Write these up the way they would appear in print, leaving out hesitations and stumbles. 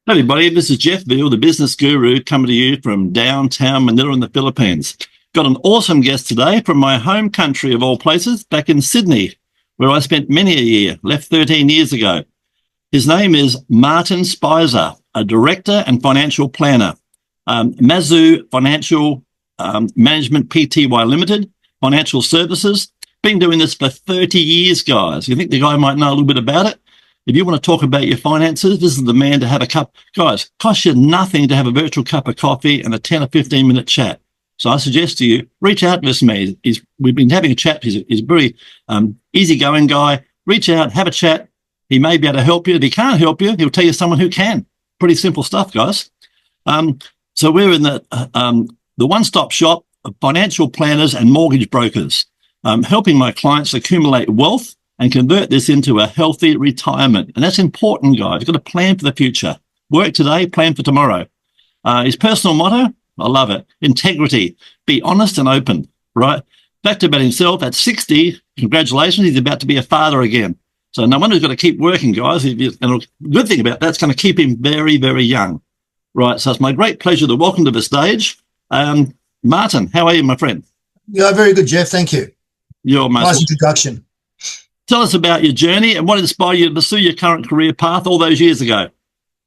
Hey everybody, this is Jeff Veal, the business guru, coming to you from downtown Manila in the Philippines. Got an awesome guest today from my home country of all places, back in Sydney, where I spent many a year, left 13 years ago. His name is Martin Speiser, a director and financial planner. Masu Financial Management Pty Limited, financial services. Been doing this for 30 years, guys. You think the guy might know a little bit about it? If you want to talk about your finances, this is the man to have a cup. Guys, costs you nothing to have a virtual cup of coffee and a 10 or 15-minute chat. So I suggest to you, reach out to this man. We've been having a chat. He's a very easygoing guy. Reach out, have a chat. He may be able to help you. If he can't help you, he'll tell you someone who can. Pretty simple stuff, guys. So we're in the one-stop shop of financial planners and mortgage brokers, helping my clients accumulate wealth and convert this into a healthy retirement. And that's important, guys. You've got to plan for the future. Work today, plan for tomorrow. His personal motto, I love it, integrity. Be honest and open, right? Fact about himself, at 60, congratulations, he's about to be a father again. So no wonder he's got to keep working, guys. And the good thing about that's going to keep him very, very young. Right, so it's my great pleasure to welcome to the stage, Martin. How are you, my friend? Yeah, very good, Jeff. Thank you. You're nice introduction. Tell us about your journey and what inspired you to pursue your current career path all those years ago.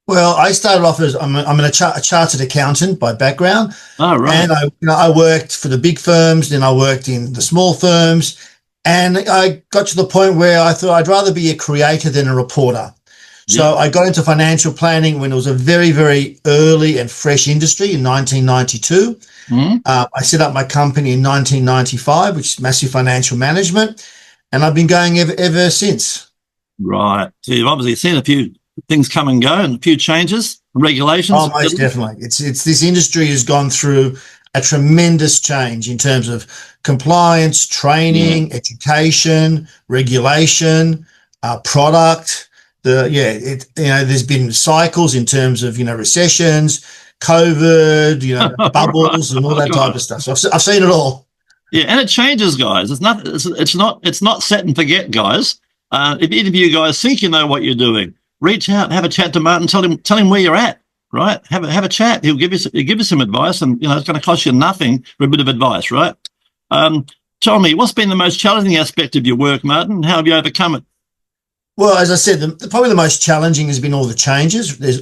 Well, I started off as I'm a chartered accountant by background. Oh, right. And I worked for the big firms, then I worked in the small firms, and I got to the point where I thought I'd rather be a creator than a reporter. So I got into financial planning when it was a very, very early and fresh industry in 1992. Mm-hmm. I set up my company in 1995, which is Masu Financial Management, and I've been going ever since. Right. So you've obviously seen a few things come and go and a few changes, regulations. Oh, most definitely. It's this industry has gone through a tremendous change in terms of compliance, training, education, regulation, product. There's been cycles in terms of, recessions, COVID, bubbles and all that type of stuff. So I've seen it all. Yeah, and it changes, guys. It's not set and forget, guys. If either of you guys think you know what you're doing, reach out, have a chat to Martin, tell him where you're at. Right? Have a chat. He'll give you some advice, and it's going to cost you nothing for a bit of advice, right? Tell me, what's been the most challenging aspect of your work, Martin? How have you overcome it? Well, as I said, probably the most challenging has been all the changes. There's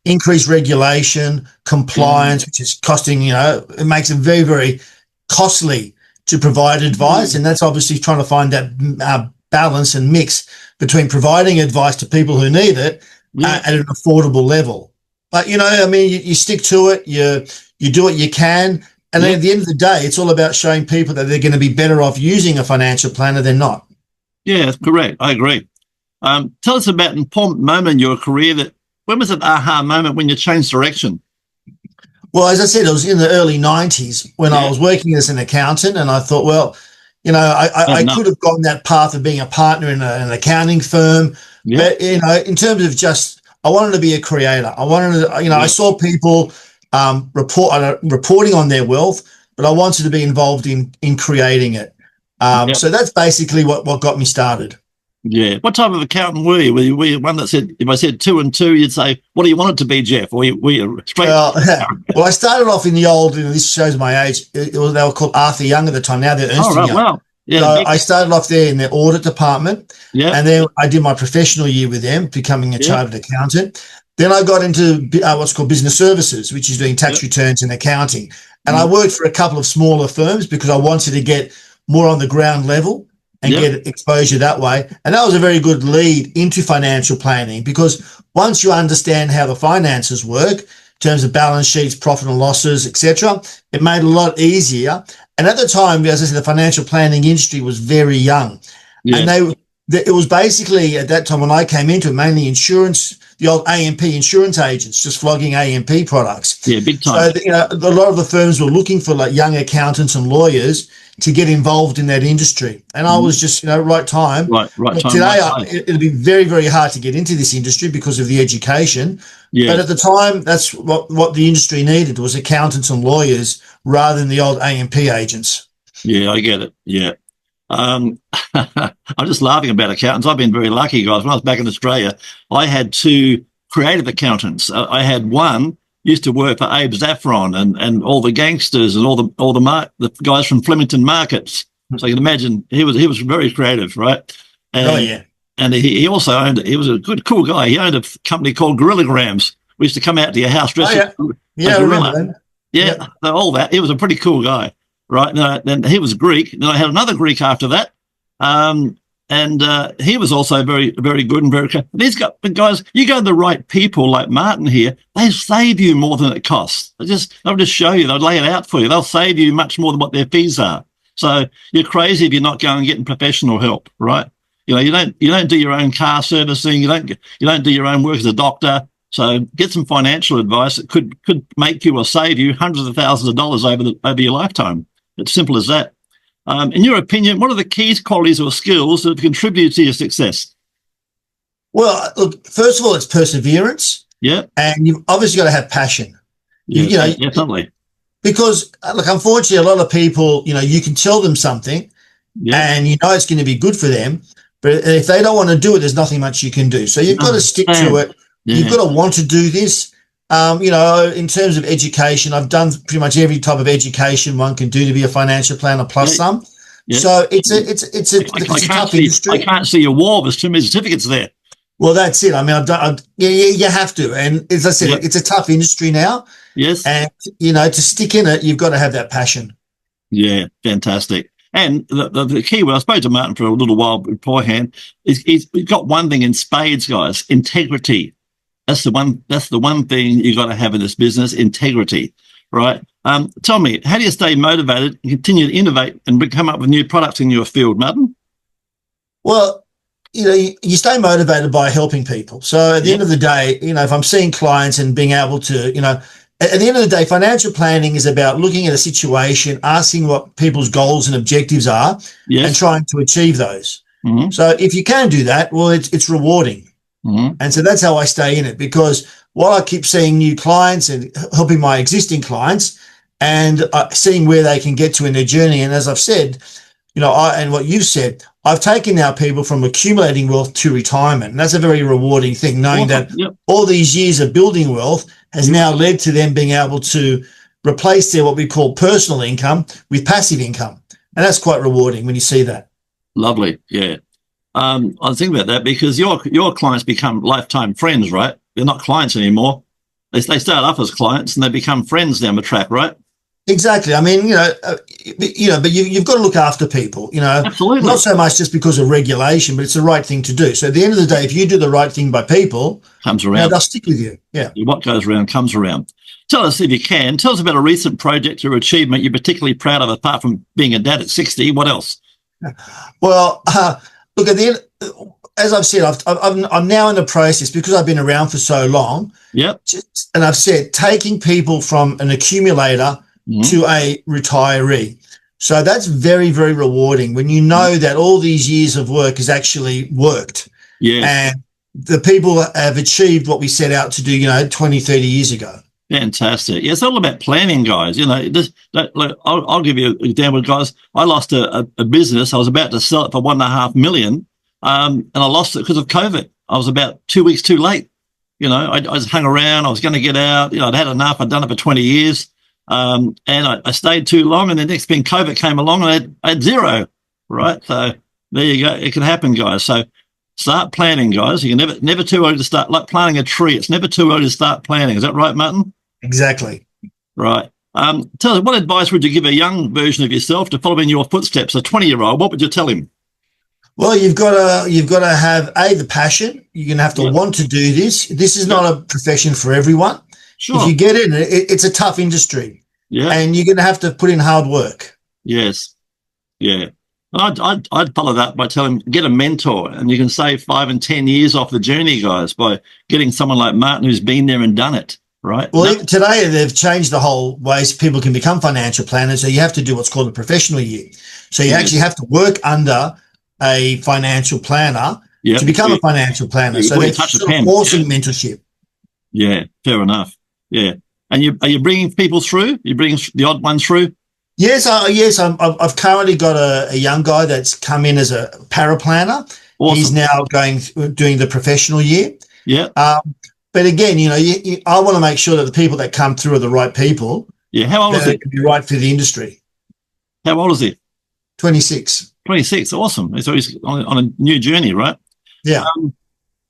increased regulation, compliance, which is costing, it makes it very, very costly to provide advice. And that's obviously trying to find that balance and mix between providing advice to people who need it at an affordable level. But, you stick to it, you do what you can. And then at the end of the day, it's all about showing people that they're going to be better off using a financial planner than not. Yeah, that's correct. I agree. Tell us about an important moment in your career. When was an aha moment when you changed direction? Well, as I said, it was in the early 90s when I was working as an accountant, and I thought, well, I could have gone that path of being a partner in an accounting firm. Yeah. But, in terms of just, I wanted to be a creator. I wanted to, I saw people reporting on their wealth, but I wanted to be involved in creating it. So that's basically what got me started. Yeah. What type of accountant were you? Were you one that said, if I said 2 and 2, you'd say, what do you want it to be, Jeff? Or were you straight? Well, I started off in the old, this shows my age, they were called Arthur Young at the time. Now they're Ernst Young. Wow. Yeah, so I started off there in the audit department. Yeah. And then I did my professional year with them, becoming a chartered accountant. Then I got into what's called business services, which is doing tax returns and accounting. And I worked for a couple of smaller firms because I wanted to get more on the ground level and get exposure that way. And that was a very good lead into financial planning, because once you understand how the finances work, in terms of balance sheets, profit and losses, etc., it made it a lot easier. And at the time, as I said, the financial planning industry was very young. Yeah. And it was basically, at that time when I came into it, mainly insurance, the old AMP insurance agents, just flogging AMP products. Yeah, big time. So, a lot of the firms were looking for young accountants and lawyers to get involved in that industry. And I was just, right time. Right time. Today, it'll be very, very hard to get into this industry because of the education. Yeah. But at the time, that's what the industry needed, was accountants and lawyers rather than the old AMP agents. Yeah, I get it. Yeah. I'm just laughing about accountants. I've been very lucky, guys. When I was back in Australia, I had 2 creative accountants. I had one used to work for Abe Zaffron and all the gangsters and all the guys from Flemington Markets. So you can imagine he was very creative, right? And, and he also owned. He was a cool guy. He owned a company called Gorillagrams. We used to come out to your house dressed as I remember that. Yeah, all that. He was a pretty cool guy, right? No, then he was Greek. Then I had another Greek after that. And he was also very, very good and very. But guys, you go to the right people like Martin here, they save you more than it costs. They'll just show you. They'll lay it out for you. They'll save you much more than what their fees are. So you're crazy if you're not going and getting professional help, right? You know, you don't do your own car servicing. You don't do your own work as a doctor. So get some financial advice that could make you or save you hundreds of thousands of dollars over your lifetime. It's simple as that. In your opinion, what are the keys, qualities, or skills that have contributed to your success? Well, look, first of all, it's perseverance. Yeah. And you've obviously got to have passion. Yeah, definitely. Because, look, unfortunately, a lot of people, you can tell them something and it's going to be good for them. But if they don't want to do it, there's nothing much you can do. So you've got to stick to it. Yeah. You've got to want to do this. In terms of education, I've done pretty much every type of education one can do to be a financial planner plus some. Yeah. So it's a tough industry. I can't see your wall. There's too many certificates there. Well, that's it. I mean, you have to. And as I said, it's a tough industry now. Yes. And, to stick in it, you've got to have that passion. Yeah, fantastic. And the key word, I spoke to Martin for a little while beforehand, is he's got one thing in spades, guys, integrity. That's the one thing you got to have in this business, integrity, right? Tell me, how do you stay motivated and continue to innovate and come up with new products in your field, Martin? Well, you stay motivated by helping people. So at the end of the day, if I'm seeing clients and being able to, at the end of the day, financial planning is about looking at a situation, asking what people's goals and objectives are, and trying to achieve those. Mm-hmm. So if you can do that, well, it's rewarding. Mm-hmm. And so that's how I stay in it, because while I keep seeing new clients and helping my existing clients and seeing where they can get to in their journey. And as I've said, and what you've said, I've taken now people from accumulating wealth to retirement. And that's a very rewarding thing, knowing that all these years of building wealth has now led to them being able to replace their what we call personal income with passive income. And that's quite rewarding when you see that. Lovely. Yeah. I was thinking about that because your clients become lifetime friends, right? They're not clients anymore. They start off as clients and they become friends down the track, right? Exactly. I mean, but you've got to look after people, Absolutely. Not so much just because of regulation, but it's the right thing to do. So at the end of the day, if you do the right thing by people, comes around. They'll stick with you. Yeah. What goes around comes around. Tell us, if you can, tell us about a recent project or achievement you're particularly proud of, apart from being a dad at 60. What else? Well, look, at the end, as I've said, I'm now in the process, because I've been around for so long. Yep. And I've said, taking people from an accumulator to a retiree. So that's very, very rewarding when you know that all these years of work has actually worked. Yeah. And the people have achieved what we set out to do, 20, 30 years ago. Fantastic. Yeah, it's all about planning, guys. I'll give you an example, guys. I lost a business. I was about to sell it for $1.5 million, and I lost it because of COVID. I was about 2 weeks too late. I just hung around. I was going to get out. I'd had enough. I'd done it for 20 years. And I stayed too long, and the next thing, COVID came along, and I had zero, right? So there you go. It can happen, guys. So start planning, guys. You can never too early to start, like planting a tree. It's never too early to start planning. Is that right, Martin? Exactly. Right. Tell us, what advice would you give a young version of yourself to follow in your footsteps? A 20-year-old, what would you tell him? Well, you've got to have the passion. You're going to have to want to do this. This is not a profession for everyone. Sure. If you get in it, it's a tough industry. Yeah. And you're going to have to put in hard work. Yes. Yeah. I'd follow that by telling them, get a mentor, and you can save 5 and 10 years off the journey, guys, by getting someone like Martin who's been there and done it, right? Well, today they've changed the whole ways people can become financial planners. So you have to do what's called a professional year. So you actually have to work under a financial planner to become a financial planner. So they're sort of forcing mentorship. Yeah, fair enough. Yeah. And are you bringing people through? You bringing the odd ones through? Yes. I've currently got a young guy that's come in as a paraplanner. Awesome. He's now doing the professional year. Yeah. But But again, I want to make sure that the people that come through are the right people. Yeah. How old is he? Can be right for the industry. How old is he? 26. 26. Awesome. So he's on a new journey, right? Yeah.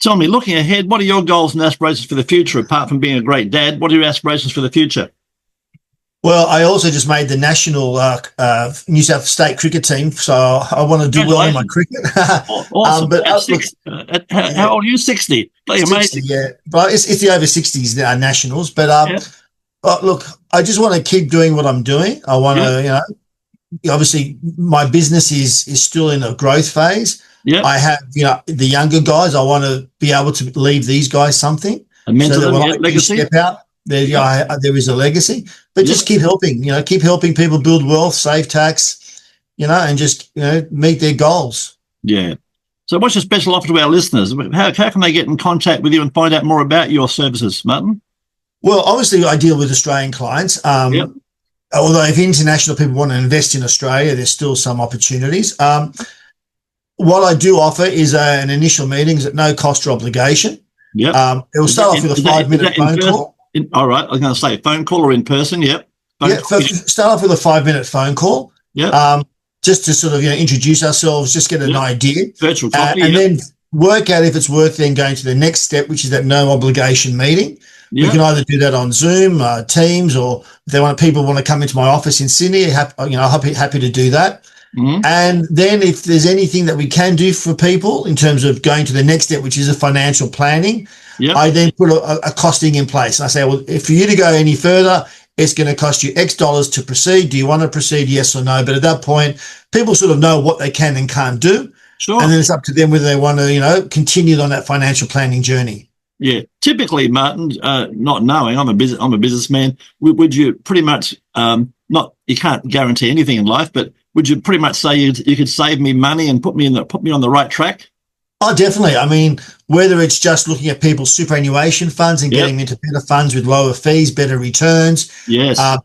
Tell me, looking ahead, what are your goals and aspirations for the future? Apart from being a great dad, what are your aspirations for the future? Well, I also just made the national New South State cricket team, so I want to do well in my cricket. Awesome. But how old are you? 60. 60, yeah. But it's the over 60s nationals. But look, I just want to keep doing what I'm doing. I want to, obviously my business is still in a growth phase. Yeah. I have, the younger guys. I want to be able to leave these guys something. And mentor so them, when I step out, there is a legacy. But just keep helping, keep helping people build wealth, save tax, and just, meet their goals. Yeah. So what's your special offer to our listeners? How can they get in contact with you and find out more about your services, Martin? Well, obviously I deal with Australian clients. Although if international people want to invest in Australia, there's still some opportunities. What I do offer is an initial meetings at no cost or obligation. Yeah. It will start off with a 5-minute phone call. All right. I was going to say phone call or in person. Yep. Start off with a 5-minute phone call. Yeah. Just to sort of, introduce ourselves, just get an idea. Virtual coffee. And then work out if it's worth then going to the next step, which is that no obligation meeting. We can either do that on Zoom, Teams, or if people want to come into my office in Sydney, happy to do that. Mm-hmm. And then if there's anything that we can do for people in terms of going to the next step, which is a financial planning, I then put a costing in place. And I say, well, if for you to go any further, it's going to cost you X dollars to proceed. Do you want to proceed? Yes or no? But at that point, people sort of know what they can and can't do. Sure. And then it's up to them whether they want to, continue on that financial planning journey. Yeah, typically, Martin, not knowing I'm a businessman, would you pretty much you can't guarantee anything in life, but would you pretty much say you could save me money and put me on the right track? Oh, definitely. I mean, whether it's just looking at people's superannuation funds and getting them into better funds with lower fees, better returns. Yes. I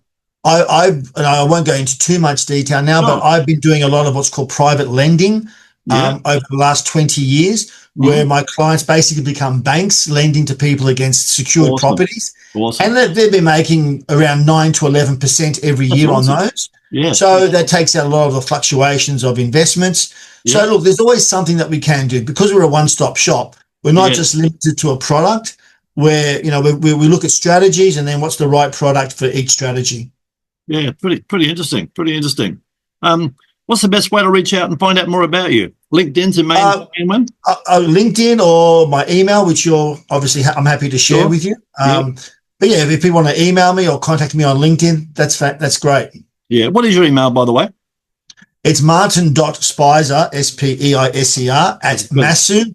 won't go into too much detail now, but I've been doing a lot of what's called private lending over the last 20 years. Where my clients basically become banks lending to people against secured properties. Awesome. And they've been making around 9 to 11% every year on those. Yeah. So that takes out a lot of the fluctuations of investments. Yeah. So look, there's always something that we can do because we're a one-stop shop. We're not just limited to a product where, we look at strategies and then what's the right product for each strategy. Yeah, pretty interesting. Pretty interesting. What's the best way to reach out and find out more about you? LinkedIn's the main one? LinkedIn or my email, which I'm happy to share with you. But yeah, if people want to email me or contact me on LinkedIn, that's great. Yeah. What is your email, by the way? It's martin.speiser, Speiser, at Masu,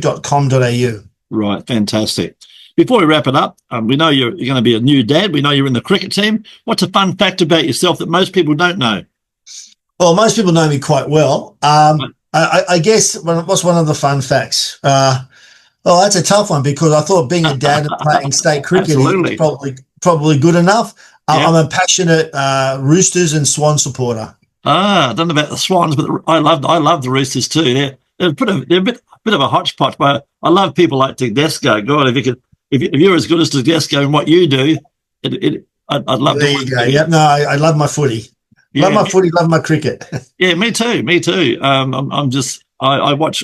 masu.com.au. Right. Fantastic. Before we wrap it up, we know you're going to be a new dad. We know you're in the cricket team. What's a fun fact about yourself that most people don't know? Well, most people know me quite well. I guess what's one of the fun facts? That's a tough one because I thought being a dad and playing state cricket is probably good enough. I'm a passionate Roosters and Swan supporter. I don't know about the Swans, but I love the Roosters too. They're a bit of a hodgepodge, but I love people like Tedesco. God, if you're as good as Tedesco in what you do, I'd love. There you go. Yep. No, I love my footy. Love my footy, love my cricket. Yeah, me too. I watch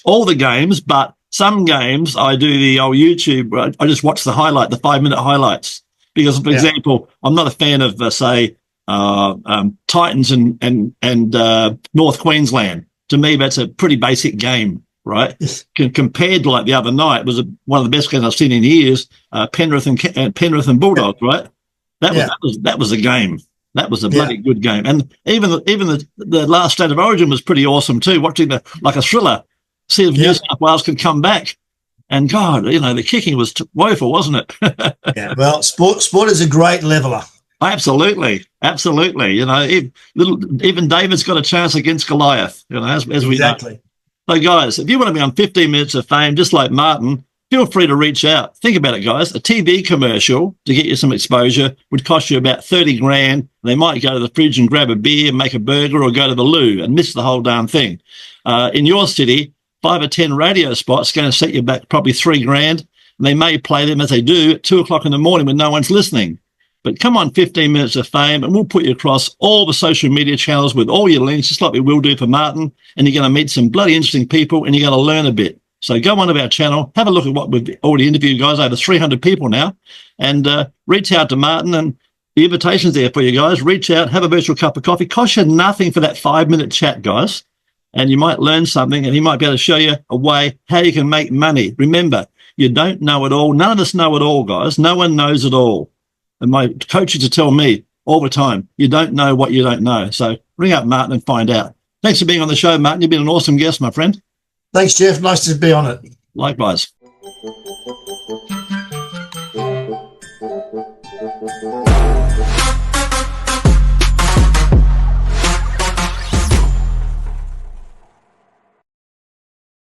all the games, but some games I do the old YouTube. I just watch the 5-minute highlights because, for example, I'm not a fan of Titans and North Queensland. To me, that's a pretty basic game, right? Compared to like the other night, it was one of the best games I've seen in years. Penrith and Bulldogs, right? That was a game. That was a bloody good game. And even the last State of Origin was pretty awesome too, watching like a thriller, see if New South Wales could come back. And God, the kicking was woeful, wasn't it? Yeah, well, sport is a great leveler. Absolutely. Even David's got a chance against Goliath, as we know. So guys, if you want to be on 15 Minutes of Fame, just like Martin, feel free to reach out. Think about it, guys. A TV commercial to get you some exposure would cost you about 30 grand. They might go to the fridge and grab a beer, make a burger, or go to the loo and miss the whole darn thing. In your city, 5 or 10 radio spots going to set you back probably $3,000. And they may play them as they do at 2 o'clock in the morning when no one's listening. But come on, 15 minutes of fame, and we'll put you across all the social media channels with all your links, just like we will do for Martin. And you're going to meet some bloody interesting people, and you're going to learn a bit. So go onto our channel, have a look at what we've already interviewed, guys, over 300 people now, and reach out to Martin. And the invitation's there for you guys. Reach out, have a virtual cup of coffee. Costs you nothing for that 5-minute chat, guys. And you might learn something, and he might be able to show you a way how you can make money. Remember, you don't know it all. None of us know it all, guys. No one knows it all. And my coach used to tell me all the time, you don't know what you don't know. So ring up Martin and find out. Thanks for being on the show, Martin. You've been an awesome guest, my friend. Thanks, Jeff. Nice to be on it. Likewise.